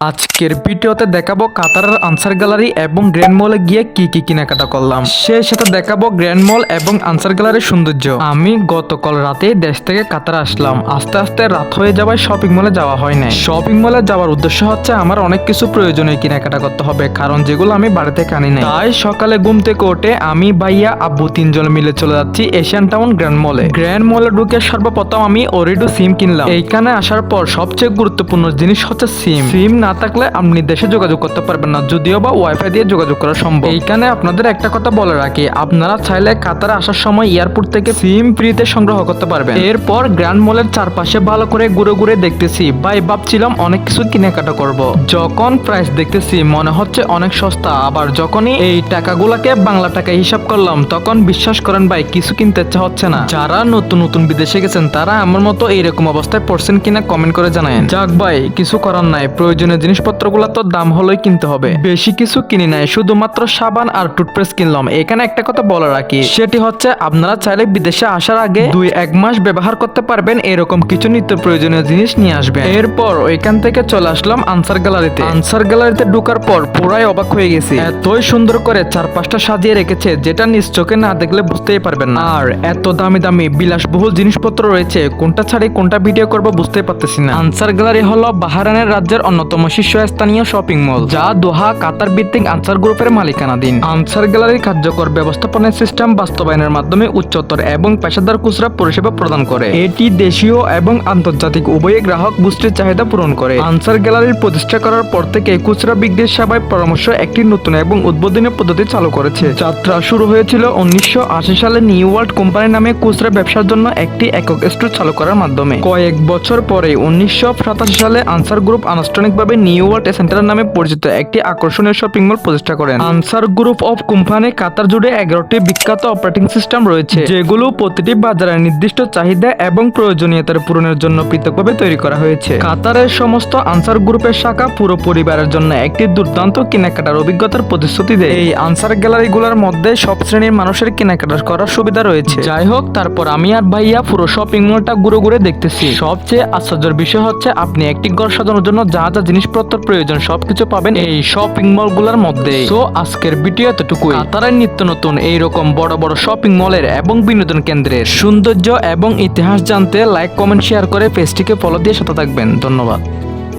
আজকের ভিডিওতে দেখাবো কাতারের আনসার গ্যালারি এবং গ্র্যান্ড মলে গিয়ে কি কি কেনাকাটা করলাম, সেই সাথে দেখাবো গ্র্যান্ড মল এবং আনসার গ্যালারির সৌন্দর্য। আমি গতকাল রাতে দেশ থেকে কাতার আসলাম, আস্তে আস্তে রাত হয়ে যাওয়ায় শপিং মলে যাওয়া হয় না। শপিং মলে যাওয়ার উদ্দেশ্য হচ্ছে আমার অনেক কিছু প্রয়োজনীয় কেনাকাটা করতে হবে, কারণ যেগুলো আমি বাড়ি থেকে আনি না। তাই সকালে ঘুম থেকে উঠে আমি ভাইয়া আব্বু তিনজন মিলে চলে যাচ্ছি এশিয়ান টাউন গ্র্যান্ড মলে। গ্র্যান্ড মলে ঢুকে সর্বপ্রথম আমি অরিডো সিম কিনলাম। এইখানে আসার পর সবচেয়ে গুরুত্বপূর্ণ জিনিস হচ্ছে সিম না থাকলে আপনি দেশে যোগাযোগ করতে পারবেন না, যদিও বা ওয়াইফাই দিয়ে যোগাযোগ করা সম্ভব। এইখানে আপনাদের একটা কথা বলে রাখি, আপনারা চাইলে কাতারে আসার সময় এয়ারপোর্ট থেকে সিম ফ্রিতে সংগ্রহ করতে পারবেন। এরপর গ্র্যান্ড মলের চারপাশে ভালো করে ঘুরে ঘুরে দেখতেছি, ভাই ভাবছিলাম অনেক কিছু কেনাকাটা করব। যখন প্রাইস দেখতেছি মনে হচ্ছে অনেক সস্তা, আবার যখনই এই টাকাগুলোকে বাংলা টাকায় হিসাব করলাম তখন বিশ্বাস করেন ভাই কিছু কিনতে ইচ্ছা হচ্ছে না। যারা নতুন নতুন বিদেশে গেছেন তারা আমার মতো এইরকম অবস্থায় পড়ছেন কিনা কমেন্ট করে জানায়েন। যাক ভাই, কিছু করার নাই, প্রয়োজনীয় জিনিসপত্রগুলো তো দাম হলেই কিনতে হবে। বেশি কিছু কিনি নাই, শুধুমাত্র সাবান আর টুথপেস্ট কিনলাম। এখানে একটা কথা বলে রাখি, সেটি হচ্ছে আপনারা চাইলে বিদেশে আসার আগে 2-1 মাস ব্যবহার করতে পারবেন এরকম কিছু নিত্য প্রয়োজনীয় জিনিস নিয়ে আসবেন। এরপর ওইখান থেকে চলে আসলাম আনসার গ্যালারিতে। আনসার গ্যালারিতে ঢোকার পর পুরাই অবাক হয়ে গেছি, এতই সুন্দর করে চারপাশটা সাজিয়ে রেখেছে যেটা নিজ চোখে না দেখলে বুঝতেই পারবেন না। আর এত দামি দামি বিলাসবহুল জিনিসপত্র রয়েছে, কোনটা ছাড়ি কোনটা ভিডিও করবো বুঝতেই পারতেছি না। আনসার গ্যালারি হলো বাহরাইনের রাজ্যের অন্যতম শীর্ষস্থানীয় শপিং মল, যা দোহা কাতার ভিত্তিক আনসার গ্রুপের মালিকানাধীন। আনসার গ্যালারির কার্যকর ব্যবস্থাপনা সিস্টেম বাস্তবায়নের মাধ্যমে উচ্চতর এবং পেশাদার খুচরা পরিষেবা প্রদান করে। এটি দেশীয় এবং আন্তর্জাতিক উভয় গ্রাহক গোষ্ঠীর চাহিদা পূরণ করে। আনসার গ্যালারির প্রতিষ্ঠা করার পর থেকে খুচরা বিক্রির সেবায় পরামর্শ একটি নতুন এবং উদ্বোধনী পদ্ধতি চালু করেছে। যাত্রা শুরু হয়েছিল 1980 সালে নিউ ওয়ার্ল্ড কোম্পানি নামে খুচরা ব্যবসার জন্য একটি একক স্টোর চালু করার মাধ্যমে। কয়েক বছর পরে 1987 সালে আনসার গ্রুপ আনুষ্ঠানিকভাবে নিউ ওয়ার্ল্ড সেন্টার নামে পরিচিত একটি আকর্ষণীয় শপিং মল প্রতিষ্ঠা করেন। আনসার গ্রুপ অফ কোম্পানি কাতার জুড়ে 11টি বিখ্যাত অপারেটিং সিস্টেম রয়েছে, যেগুলো প্রতিটি বাজারের নির্দিষ্ট চাহিদা এবং প্রয়োজনীয়তার পূরণের জন্য পৃথকভাবে তৈরি করা হয়েছে। কাতারের সমস্ত আনসার গ্রুপের শাখা পুরো পরিবারের জন্য একটি দুর্দান্ত কেনাকাটার অভিজ্ঞতার প্রতিশ্রুতি দেয়। এই আনসার গ্যালারিগুলোর মধ্যে সব শ্রেণীর মানুষের কেনাকাটা করার সুবিধা রয়েছে। যাই হোক, তারপর আমি আর ভাইয়া পুরো শপিং মলটা ঘুরে ঘুরে দেখতেছি। সবচেয়ে আশ্চর্যের বিষয় হচ্ছে আপনি একটি ঘর সাজানোর জন্য যা যা জিনিসপত্র প্রয়োজন সবকিছু পাবেন এই শপিং মল গুলার মধ্যে। তো আজকের ভিডিও এতটুকুই। কাতারের নিত্য নতুন এইরকম বড় বড় শপিং মলের এবং বিনোদন কেন্দ্রের সৌন্দর্য এবং ইতিহাস জানতে লাইক কমেন্ট শেয়ার করে পেজটিকে ফলো দিয়ে সাথে থাকবেন। ধন্যবাদ।